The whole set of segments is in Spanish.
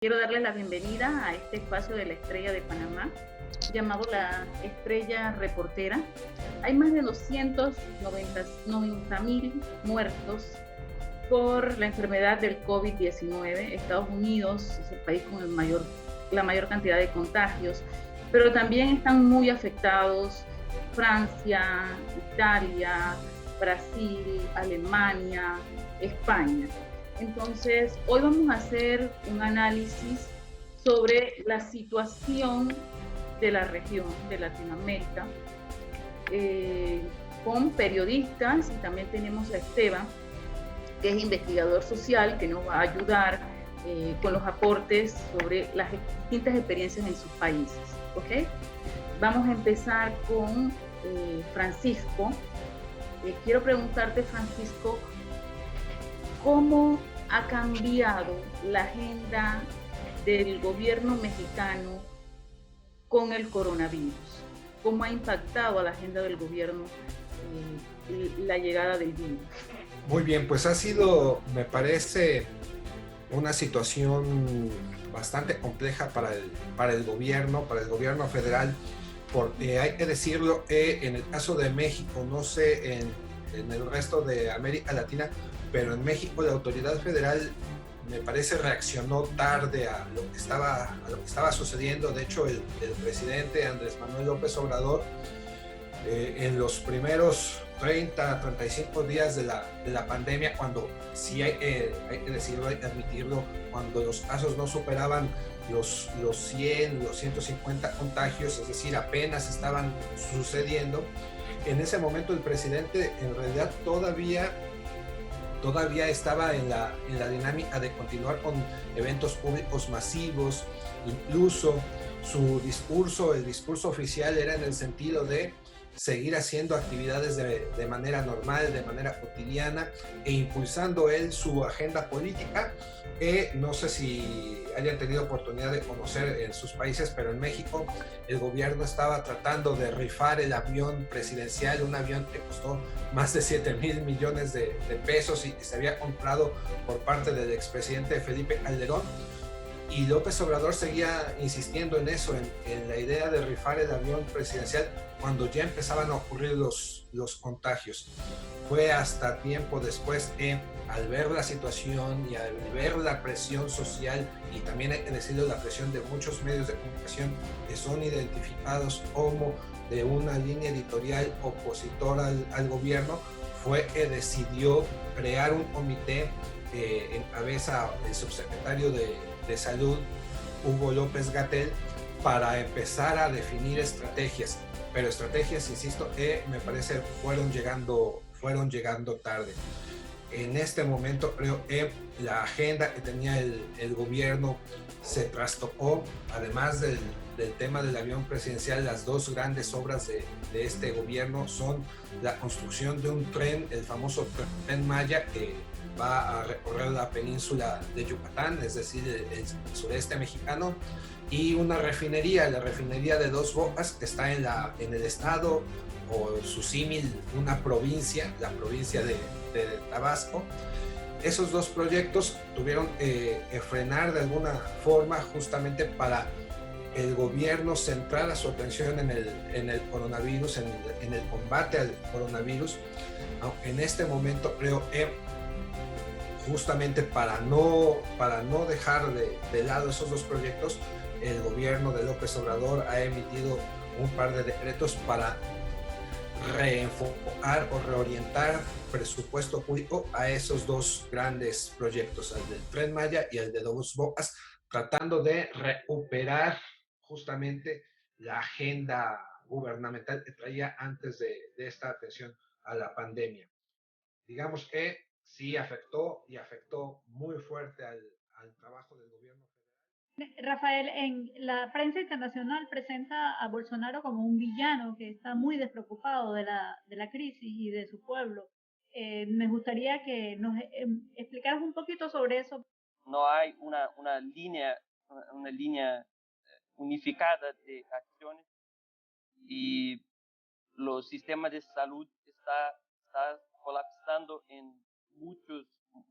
Quiero darles la bienvenida a este espacio de la Estrella de Panamá, llamado la Estrella Reportera. Hay más de 290.000 muertos por la enfermedad del COVID-19. Estados Unidos es el país con la mayor cantidad de contagios, pero también están muy afectados Francia, Italia, Brasil, Alemania, España. Entonces, hoy vamos a hacer un análisis sobre la situación de la región de Latinoamérica con periodistas, y también tenemos a Esteban, que es investigador social, que nos va a ayudar con los aportes sobre las distintas experiencias en sus países. ¿Ok? Vamos a empezar con Francisco. Quiero preguntarte, Francisco, ¿cómo ha cambiado la agenda del gobierno mexicano con el coronavirus? ¿Cómo ha impactado a la agenda del gobierno la llegada del virus? Muy bien, pues ha sido, me parece, una situación bastante compleja para el gobierno federal, porque hay que decirlo, en el caso de México, no sé en el resto de América Latina, pero en México la autoridad federal me parece reaccionó tarde a lo que estaba sucediendo. De hecho, el presidente Andrés Manuel López Obrador, en los primeros 35 días de la pandemia, cuando sí hay que decirlo, hay que admitirlo, cuando los casos no superaban los 100, los 150 contagios, es decir, apenas estaban sucediendo. En ese momento el presidente en realidad todavía estaba en la dinámica de continuar con eventos públicos masivos. Incluso el discurso oficial era en el sentido de seguir haciendo actividades de manera normal, de manera cotidiana, e impulsando él su agenda política. No sé si hayan tenido oportunidad de conocer en sus países, pero en México el gobierno estaba tratando de rifar el avión presidencial, un avión que costó más de 7,000 millones de pesos y que se había comprado por parte del expresidente Felipe Calderón. Y López Obrador seguía insistiendo en eso, en la idea de rifar el avión presidencial cuando ya empezaban a ocurrir los contagios. Fue hasta tiempo después que, al ver la situación y al ver la presión social, y también hay que decirlo, la presión de muchos medios de comunicación que son identificados como de una línea editorial opositora al gobierno, fue que decidió crear un comité que encabeza el subsecretario de Salud, Hugo López Gatell, para empezar a definir estrategias. Pero estrategias, insisto, que me parece fueron llegando tarde. En este momento creo que la agenda que tenía el gobierno se trastocó. Además del tema del avión presidencial, las dos grandes obras de este gobierno son la construcción de un tren, el famoso Tren Maya, que va a recorrer la península de Yucatán, es decir, el sureste mexicano, y una refinería, la refinería de Dos Bocas, que está en el estado, o su símil, una provincia, la provincia de Tabasco. Esos dos proyectos tuvieron que frenar de alguna forma, justamente para el gobierno centrar su atención en el coronavirus, en el combate al coronavirus. En este momento creo que justamente para no dejar de lado esos dos proyectos, el gobierno de López Obrador ha emitido un par de decretos para reenfocar o reorientar presupuesto público a esos dos grandes proyectos, el del Tren Maya y el de Dos Bocas, tratando de recuperar justamente la agenda gubernamental que traía antes de esta atención a la pandemia. Digamos que sí afectó, y afectó muy fuerte al trabajo del gobierno federal. Rafael, en la prensa internacional presenta a Bolsonaro como un villano que está muy despreocupado de la crisis y de su pueblo. Me gustaría que nos explicaras un poquito sobre eso. No hay una línea unificada de acciones y los sistemas de salud está colapsando en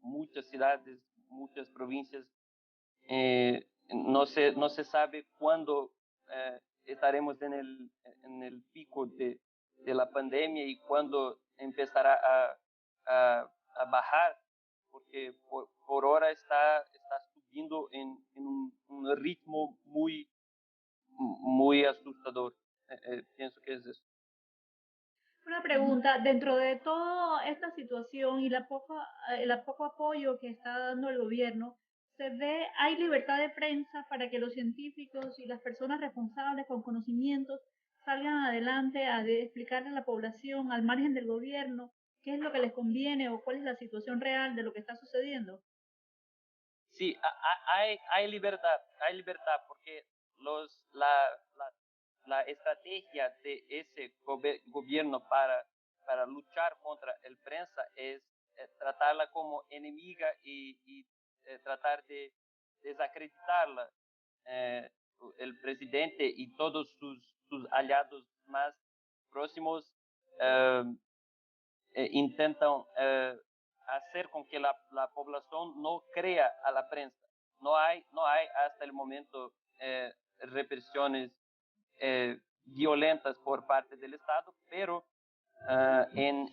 muchas ciudades, muchas provincias. no se sabe cuándo estaremos en el pico de la pandemia y cuándo empezará a bajar, porque por ahora está subiendo en un ritmo muy asustador. Pienso que es eso. Una pregunta, dentro de toda esta situación y el poco apoyo que está dando el gobierno, ¿hay libertad de prensa para que los científicos y las personas responsables con conocimientos salgan adelante a explicarle a la población, al margen del gobierno, qué es lo que les conviene o cuál es la situación real de lo que está sucediendo? Sí, hay libertad, porque la estrategia de ese gobierno para luchar contra el prensa es tratarla como enemiga y tratar de desacreditarla. El presidente y todos sus aliados más próximos intentan hacer con que la población no crea a la prensa. No hay hasta el momento represiones violentas por parte del Estado, pero en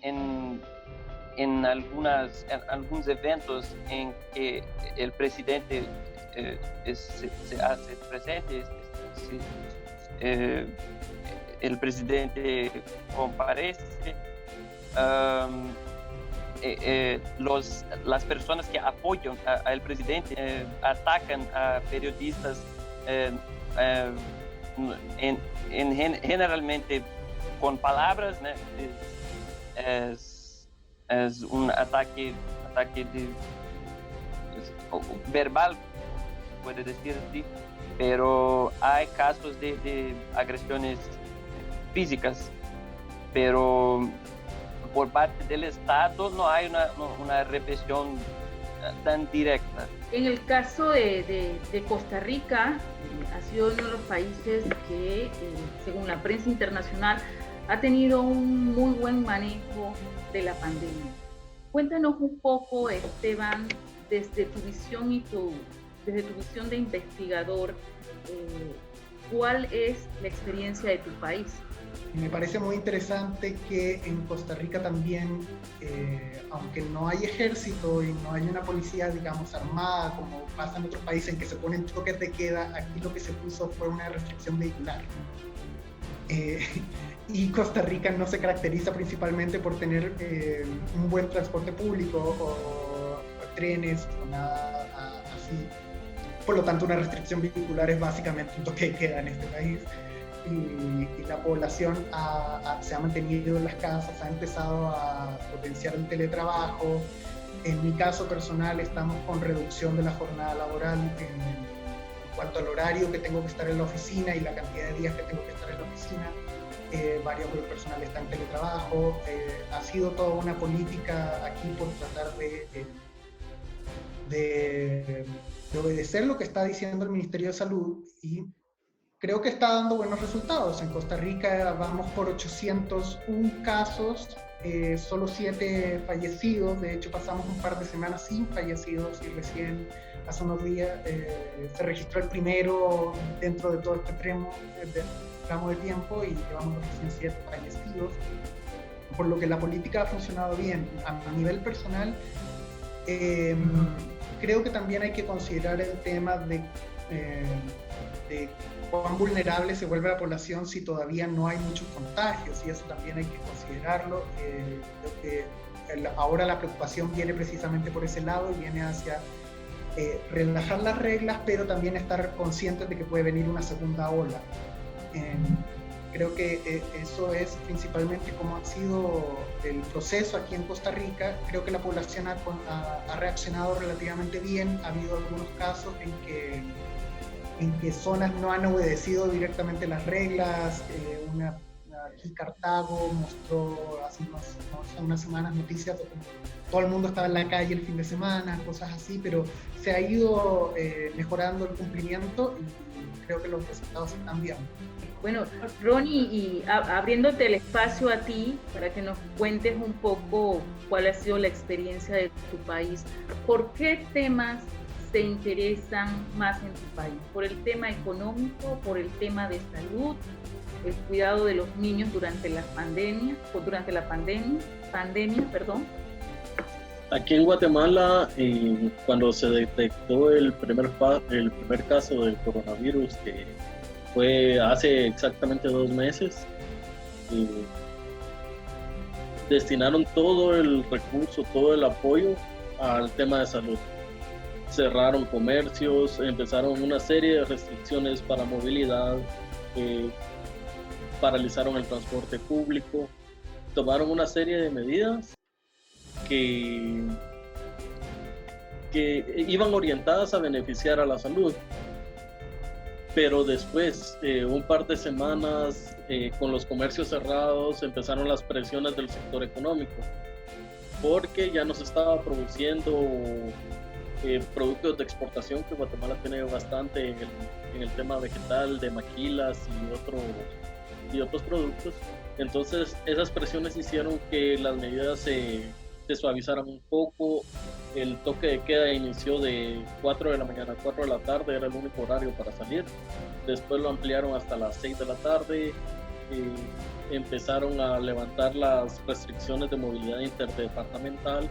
algunos eventos en que el presidente se hace presente, el presidente comparece, las personas que apoyan al presidente atacan a periodistas generalmente con palabras, ¿no? Es un ataque verbal, puede decir así, pero hay casos de agresiones físicas, pero por parte del Estado no hay una represión tan directa. En el caso de Costa Rica, ha sido uno de los países que, según la prensa internacional, ha tenido un muy buen manejo de la pandemia. Cuéntanos un poco, Esteban, desde tu visión desde tu visión de investigador, ¿cuál es la experiencia de tu país? Me parece muy interesante que en Costa Rica también, aunque no hay ejército y no hay una policía, digamos, armada, como pasa en otros países en que se ponen toques de queda, aquí lo que se puso fue una restricción vehicular. Y Costa Rica no se caracteriza principalmente por tener un buen transporte público o trenes o nada así. Por lo tanto, una restricción vehicular es básicamente un toque de queda en este país. Y la población se ha mantenido en las casas, ha empezado a potenciar el teletrabajo. En mi caso personal estamos con reducción de la jornada laboral en cuanto al horario que tengo que estar en la oficina y la cantidad de días que tengo que estar en la oficina. Varios del personal está en teletrabajo. Ha sido toda una política aquí por tratar de obedecer lo que está diciendo el Ministerio de Salud, y creo que está dando buenos resultados. En Costa Rica vamos por 801 casos, solo 7 fallecidos. De hecho, pasamos un par de semanas sin fallecidos y recién hace unos días se registró el primero dentro de todo este tramo de tiempo y llevamos recién 7 fallecidos, por lo que la política ha funcionado bien. A nivel personal, creo que también hay que considerar el tema de cuán vulnerable se vuelve la población si todavía no hay muchos contagios, y eso también hay que considerarlo. Creo que ahora la preocupación viene precisamente por ese lado y viene hacia relajar las reglas, pero también estar conscientes de que puede venir una segunda ola. Creo que eso es principalmente cómo ha sido el proceso aquí en Costa Rica. Creo que la población ha reaccionado relativamente bien. Ha habido algunos casos en que zonas no han obedecido directamente las reglas. Aquí Cartago mostró hace unas semanas noticias de que todo el mundo estaba en la calle el fin de semana, cosas así, pero se ha ido mejorando el cumplimiento y creo que los resultados están bien. Bueno, Ronnie, y abriéndote el espacio a ti para que nos cuentes un poco cuál ha sido la experiencia de tu país, ¿por qué temas se interesan más en tu país? ¿Por el tema económico, por el tema de salud, el cuidado de los niños durante la pandemia, perdón? Aquí en Guatemala, cuando se detectó el primer caso del coronavirus, que fue hace exactamente 2 meses, destinaron todo el recurso, todo el apoyo al tema de salud. Cerraron comercios, empezaron una serie de restricciones para movilidad, paralizaron el transporte público, tomaron una serie de medidas que iban orientadas a beneficiar a la salud. Pero después, un par de semanas, con los comercios cerrados, empezaron las presiones del sector económico, porque ya no se estaba produciendo productos de exportación, que Guatemala tiene bastante en el tema vegetal, de maquilas y otros productos. Entonces, esas presiones hicieron que las medidas se suavizaran un poco. El toque de queda inició de 4 de la mañana a 4 de la tarde, era el único horario para salir. Después lo ampliaron hasta las 6 de la tarde. Empezaron a levantar las restricciones de movilidad interdepartamental,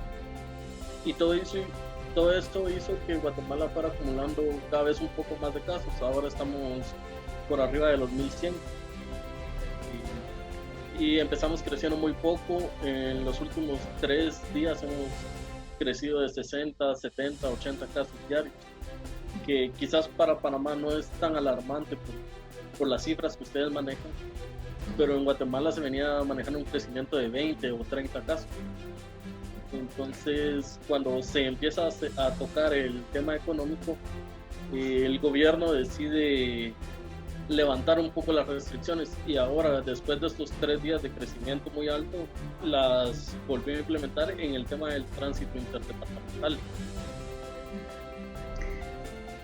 y todo esto hizo que Guatemala fuera acumulando cada vez un poco más de casos. Ahora estamos por arriba de los 1100. Y empezamos creciendo muy poco. En los últimos 3 días hemos crecido de 60, 70, 80 casos diarios, que quizás para Panamá no es tan alarmante por las cifras que ustedes manejan, pero en Guatemala se venía manejando un crecimiento de 20 o 30 casos. Entonces, cuando se empieza a tocar el tema económico, el gobierno decide levantar un poco las restricciones, y ahora, después de estos 3 días de crecimiento muy alto, las volvió a implementar en el tema del tránsito interdepartamental.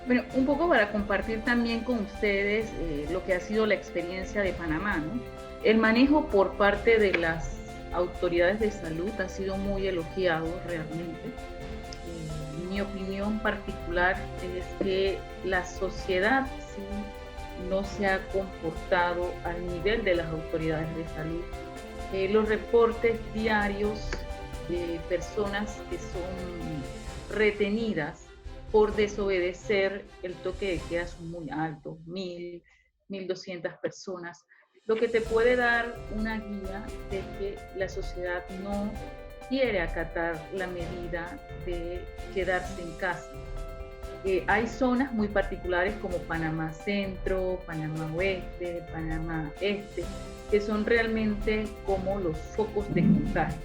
Bueno, un poco para compartir también con ustedes lo que ha sido la experiencia de Panamá, ¿no? El manejo por parte de las autoridades de salud ha sido muy elogiado realmente. Mi opinión particular es que la sociedad sí no se ha comportado al nivel de las autoridades de salud. Los reportes diarios de personas que son retenidas por desobedecer el toque de queda son muy altos, 1000, 1200 personas, lo que te puede dar una guía de que la sociedad no quiere acatar la medida de quedarse en casa. Hay zonas muy particulares como Panamá Centro, Panamá Oeste, Panamá Este, que son realmente como los focos de contagio,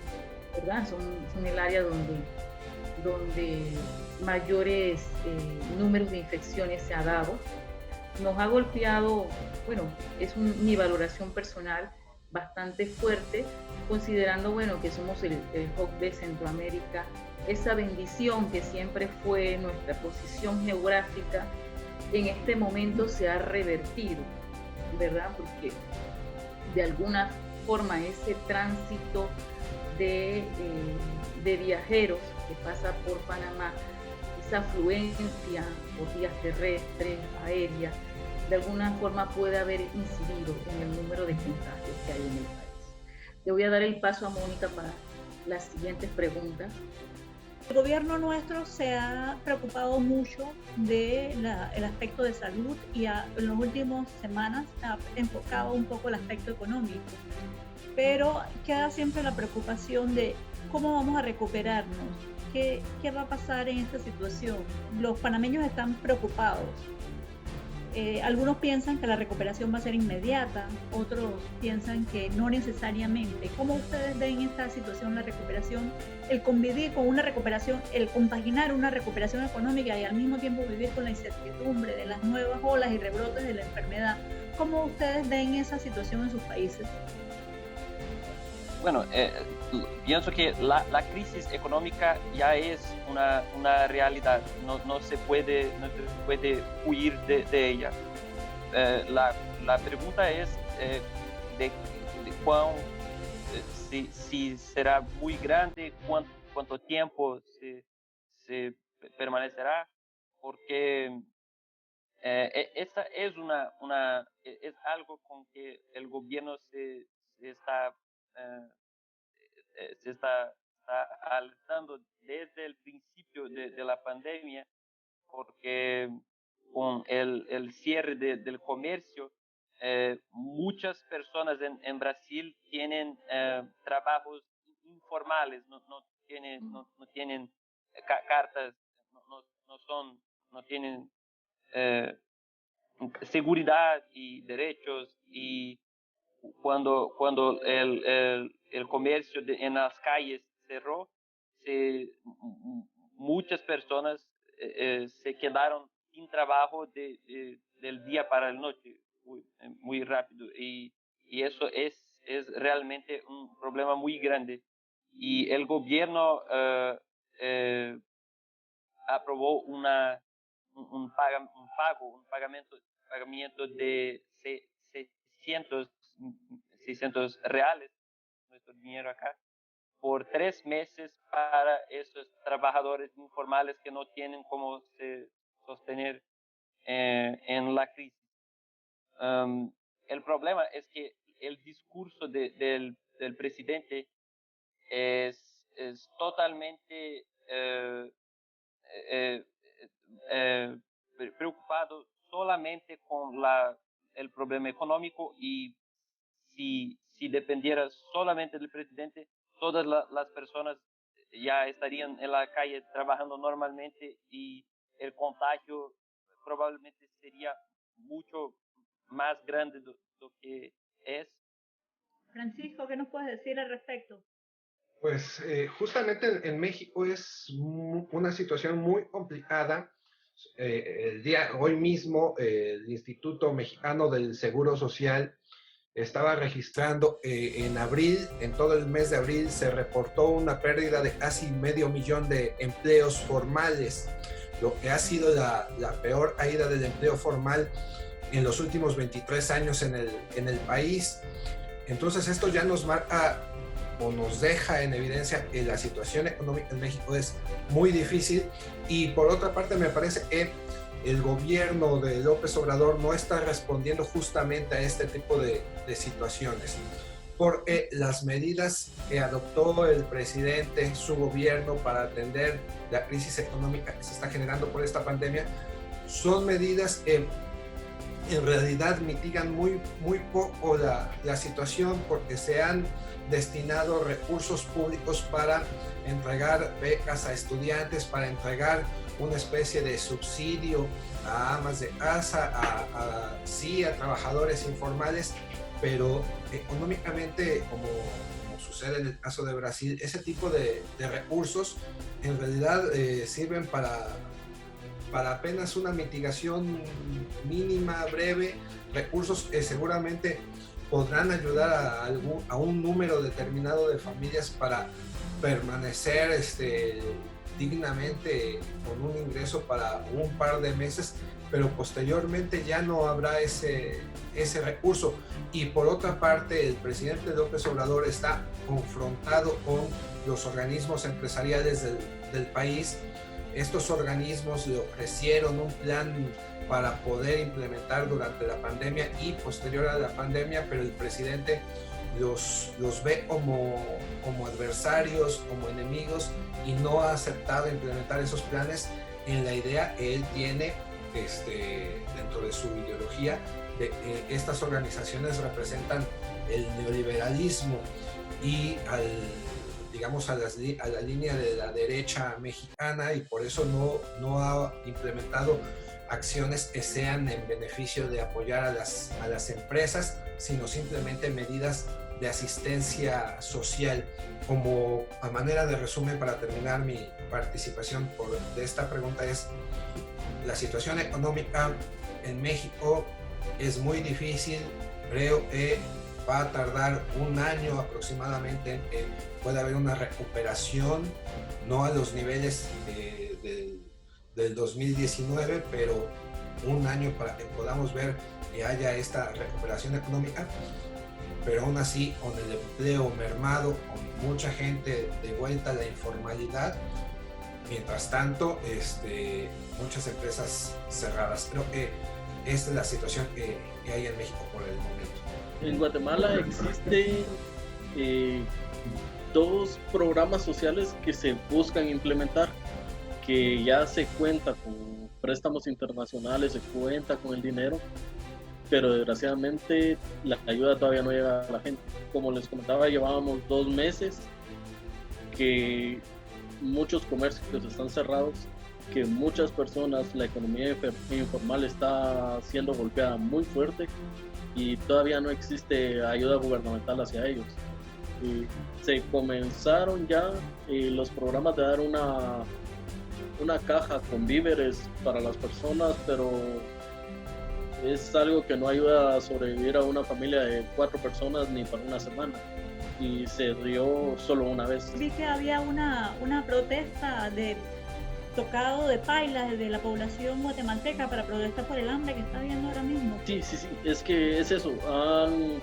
¿verdad? Son el área donde mayores números de infecciones se ha dado. Nos ha golpeado, bueno, es mi valoración personal, bastante fuerte, considerando, bueno, que somos el hub de Centroamérica. Esa bendición que siempre fue nuestra posición geográfica, en este momento se ha revertido, ¿verdad? Porque de alguna forma ese tránsito de viajeros que pasa por Panamá, esa afluencia por vías terrestres, aéreas, de alguna forma puede haber incidido en el número de contagios que hay en el país. Le voy a dar el paso a Mónica para las siguientes preguntas. El gobierno nuestro se ha preocupado mucho del aspecto de salud, y en las últimas semanas ha enfocado un poco el aspecto económico, pero queda siempre la preocupación de cómo vamos a recuperarnos, qué va a pasar en esta situación. Los panameños están preocupados. Algunos piensan que la recuperación va a ser inmediata, otros piensan que no necesariamente. ¿Cómo ustedes ven esta situación, la recuperación, el convivir con una recuperación, el compaginar una recuperación económica y al mismo tiempo vivir con la incertidumbre de las nuevas olas y rebrotes de la enfermedad? ¿Cómo ustedes ven esa situación en sus países? Bueno, pienso que la crisis económica ya es una realidad, no se puede huir de ella. La pregunta es de si será muy grande, cuánto tiempo se permanecerá, porque esta es es algo con que el gobierno está alertando desde el principio de la pandemia, porque con el cierre del comercio, muchas personas en Brasil tienen trabajos informales, no tienen cartas, no tienen seguridad y derechos, y cuando el comercio en las calles cerró, muchas personas se quedaron sin trabajo del día para la noche, muy rápido, y eso es realmente un problema muy grande. Y el gobierno aprobó un pagamiento de 600 reales, nuestro dinero acá, por 3 meses para esos trabajadores informales que no tienen cómo sostener en la crisis. El problema es que el discurso del presidente es totalmente preocupado solamente con el problema económico, y si dependiera solamente del presidente, todas las personas ya estarían en la calle trabajando normalmente, y el contagio probablemente sería mucho más grande de lo que es. Francisco, ¿qué nos puedes decir al respecto? Pues justamente en México es una situación muy complicada. Hoy mismo el Instituto Mexicano del Seguro Social estaba registrando en abril, en todo el mes de abril, se reportó una pérdida de casi 500,000 de empleos formales, lo que ha sido la peor caída del empleo formal en los últimos 23 años en el país. Entonces esto ya nos marca o nos deja en evidencia que la situación económica en México es muy difícil, y por otra parte me parece que el gobierno de López Obrador no está respondiendo justamente a este tipo de situaciones, porque las medidas que adoptó el presidente, su gobierno, para atender la crisis económica que se está generando por esta pandemia, son medidas que en realidad mitigan muy poco la situación, porque se han destinado recursos públicos para entregar becas a estudiantes, para entregar una especie de subsidio a amas de casa, sí a trabajadores informales, pero económicamente, como sucede en el caso de Brasil, ese tipo de recursos en realidad sirven para apenas una mitigación mínima, breve, recursos que seguramente podrán ayudar a un número determinado de familias para permanecer dignamente con un ingreso para un par de meses, pero posteriormente ya no habrá ese recurso. Y por otra parte, el presidente López Obrador está confrontado con los organismos empresariales del país. Estos organismos le ofrecieron un plan para poder implementar durante la pandemia y posterior a la pandemia, pero el presidente los ve como adversarios, como enemigos, y no ha aceptado implementar esos planes en la idea que él tiene dentro de su ideología de que estas organizaciones representan el neoliberalismo y a la línea de la derecha mexicana, y por eso no ha implementado acciones que sean en beneficio de apoyar a las empresas, sino simplemente medidas de asistencia social. Como a manera de resumen, para terminar mi participación de esta pregunta, es: la situación económica en México es muy difícil. Creo que va a tardar un año aproximadamente en que pueda haber una recuperación, no a los niveles del 2019, pero un año para que podamos ver que haya esta recuperación económica. Pero aún así, con el empleo mermado, con mucha gente de vuelta a la informalidad, Mientras tanto, muchas empresas cerradas. Pero esta es la situación que hay en México por el momento. En Guatemala existen 2 programas sociales que se buscan implementar, que ya se cuenta con préstamos internacionales, se cuenta con el dinero, pero desgraciadamente la ayuda todavía no llega a la gente. Como les comentaba, llevábamos 2 meses que muchos comercios están cerrados, que muchas personas, la economía informal está siendo golpeada muy fuerte y todavía no existe ayuda gubernamental hacia ellos. Se comenzaron ya los programas de dar una caja con víveres para las personas, pero es algo que no ayuda a sobrevivir a una familia de 4 personas ni para una semana, y se dio solo una vez. Vi que había una protesta de tocado de pailas de la población guatemalteca para protestar por el hambre que está habiendo ahora mismo. Sí, es que es eso,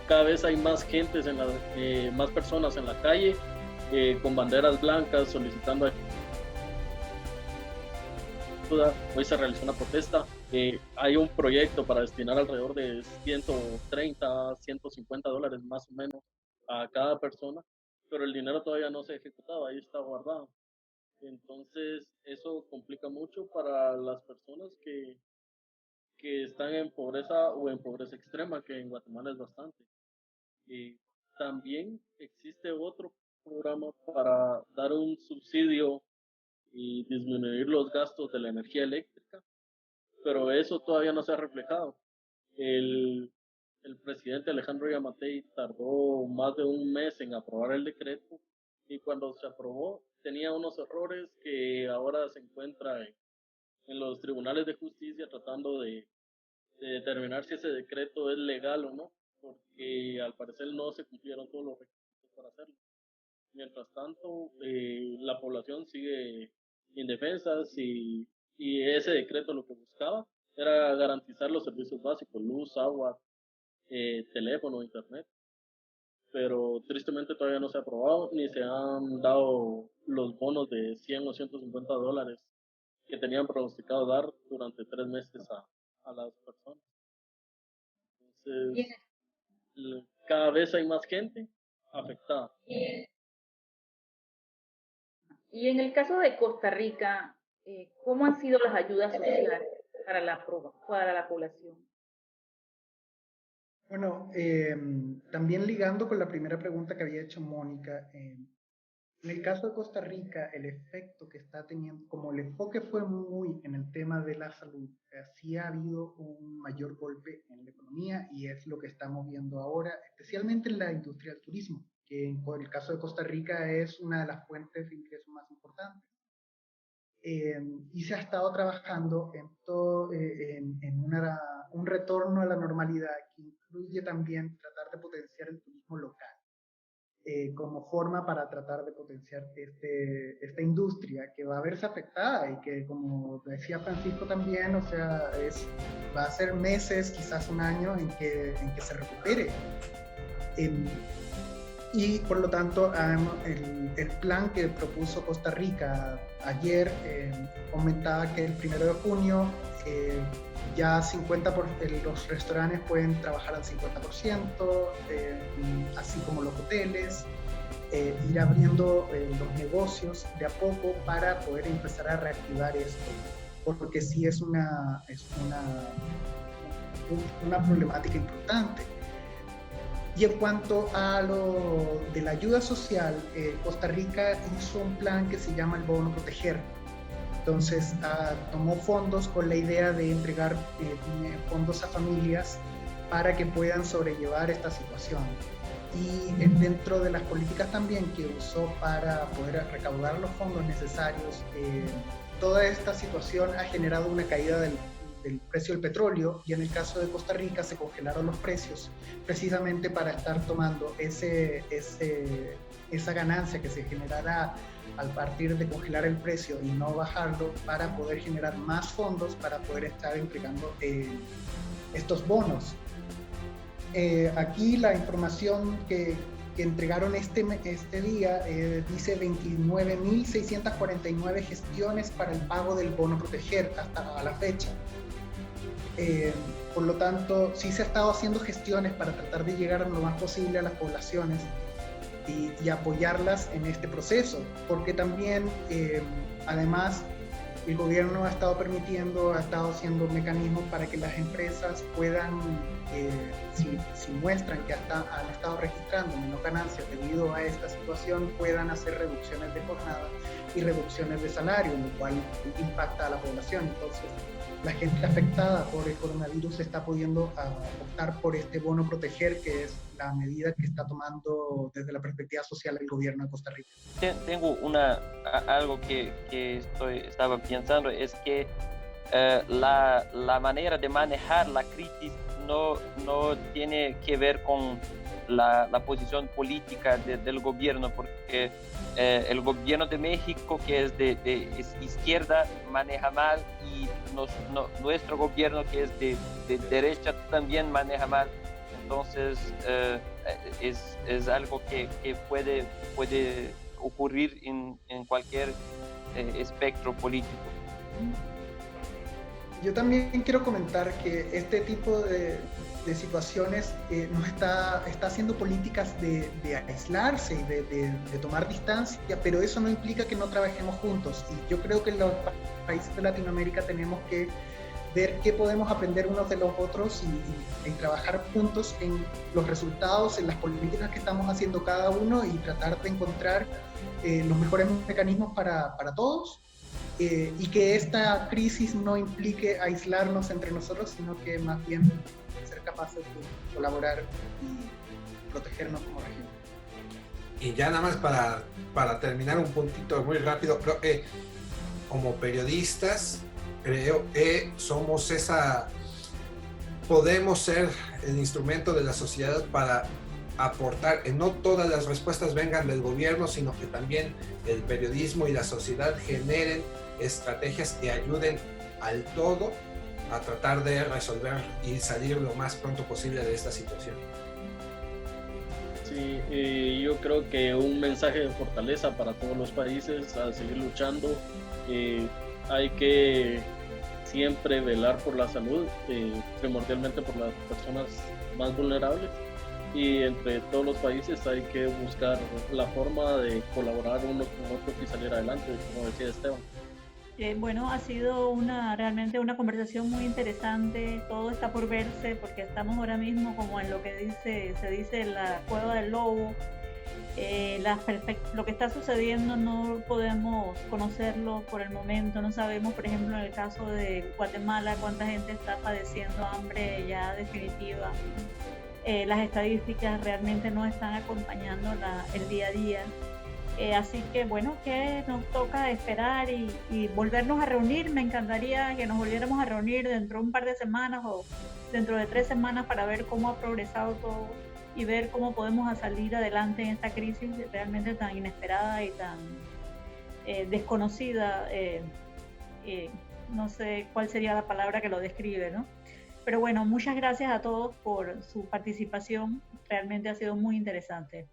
cada vez hay más gentes, más personas en la calle con banderas blancas solicitando ayuda. Hoy se realizó una protesta, hay un proyecto para destinar alrededor de $130, $150 más o menos a cada persona, pero el dinero todavía no se ha ejecutado, ahí está guardado. Entonces eso complica mucho para las personas que están en pobreza o en pobreza extrema, que en Guatemala es bastante. Y también existe otro programa para dar un subsidio y disminuir los gastos de la energía eléctrica, pero eso todavía no se ha reflejado. El presidente Alejandro Yamatei tardó más de un mes en aprobar el decreto, y cuando se aprobó tenía unos errores que ahora se encuentra en los tribunales de justicia tratando de determinar si ese decreto es legal o no, porque al parecer no se cumplieron todos los requisitos para hacerlo. Mientras tanto, la población sigue indefensas, y ese decreto lo que buscaba era garantizar los servicios básicos, luz, agua, teléfono, internet, pero tristemente todavía no se ha aprobado ni se han dado los bonos de $100 o $150 que tenían pronosticado dar durante 3 meses a las personas. Entonces, cada vez hay más gente afectada. Y en el caso de Costa Rica, ¿cómo han sido las ayudas sociales para la población? Bueno, también ligando con la primera pregunta que había hecho Mónica, en el caso de Costa Rica, el efecto que está teniendo, como el enfoque fue muy en el tema de la salud, sí ha habido un mayor golpe en la economía, y es lo que estamos viendo ahora, especialmente en la industria del turismo, que en el caso de Costa Rica es una de las fuentes de ingreso más importantes. Y se ha estado trabajando en un retorno a la normalidad que incluye también tratar de potenciar el turismo local como forma para tratar de potenciar esta industria que va a verse afectada, y que, como decía Francisco también, o sea, va a ser meses, quizás un año en que se recupere. Y por lo tanto, el plan que propuso Costa Rica ayer comentaba que el 1 de junio ya los restaurantes pueden trabajar al 50%, así como los hoteles, ir abriendo los negocios de a poco para poder empezar a reactivar esto, porque sí es una problemática importante. Y en cuanto a lo de la ayuda social, Costa Rica hizo un plan que se llama el Bono Proteger. Entonces tomó fondos con la idea de entregar fondos a familias para que puedan sobrellevar esta situación. Y dentro de las políticas también que usó para poder recaudar los fondos necesarios, toda esta situación ha generado una caída del precio del petróleo, y en el caso de Costa Rica se congelaron los precios precisamente para estar tomando esa ganancia que se generará al partir de congelar el precio y no bajarlo, para poder generar más fondos para poder estar entregando estos bonos. Aquí la información que que entregaron este día, dice 29.649 gestiones para el pago del bono proteger hasta a la fecha. Por lo tanto, sí se ha estado haciendo gestiones para tratar de llegar lo más posible a las poblaciones y apoyarlas en este proceso, porque también, además, el gobierno ha estado haciendo mecanismos para que las empresas puedan, si muestran que han estado registrando menos ganancias debido a esta situación, puedan hacer reducciones de jornada y reducciones de salario, lo cual impacta a la población. Entonces, la gente afectada por el coronavirus está pudiendo optar por este bono proteger, que es la medida que está tomando desde la perspectiva social el gobierno de Costa Rica. Tengo algo que estaba pensando, es que la manera de manejar la crisis no tiene que ver con la posición política del gobierno, porque el gobierno de México, que es de izquierda, maneja mal, y nuestro gobierno, que es de derecha, también maneja mal. Entonces es algo que puede ocurrir en cualquier espectro político. Yo también quiero comentar que este tipo de situaciones nos está haciendo políticas de aislarse y de tomar distancia, pero eso no implica que no trabajemos juntos. Y yo creo que en los países de Latinoamérica tenemos que ver qué podemos aprender unos de los otros y trabajar juntos en los resultados, en las políticas que estamos haciendo cada uno, y tratar de encontrar los mejores mecanismos para todos, y que esta crisis no implique aislarnos entre nosotros, sino que más bien ser capaces de colaborar y protegernos como región. Y ya nada más para terminar un puntito muy rápido, creo que como periodistas, creo que podemos ser el instrumento de la sociedad para aportar, que no todas las respuestas vengan del gobierno, sino que también el periodismo y la sociedad generen estrategias que ayuden al todo a tratar de resolver y salir lo más pronto posible de esta situación. Sí, yo creo que un mensaje de fortaleza para todos los países a seguir luchando. Hay que siempre velar por la salud, primordialmente por las personas más vulnerables, y entre todos los países hay que buscar la forma de colaborar unos con otros y salir adelante, como decía Esteban. Bueno, ha sido realmente una conversación muy interesante. Todo está por verse, porque estamos ahora mismo como en lo que se dice la cueva del lobo. Lo que está sucediendo no podemos conocerlo por el momento. No sabemos, por ejemplo, en el caso de Guatemala, cuánta gente está padeciendo hambre ya definitiva. Las estadísticas realmente no están acompañando el día a día. Así que bueno, que nos toca esperar y volvernos a reunir. Me encantaría que nos volviéramos a reunir dentro de un par de semanas o dentro de 3 semanas para ver cómo ha progresado todo y ver cómo podemos salir adelante en esta crisis realmente tan inesperada y tan desconocida. No sé cuál sería la palabra que lo describe, ¿no? Pero bueno, muchas gracias a todos por su participación. Realmente ha sido muy interesante.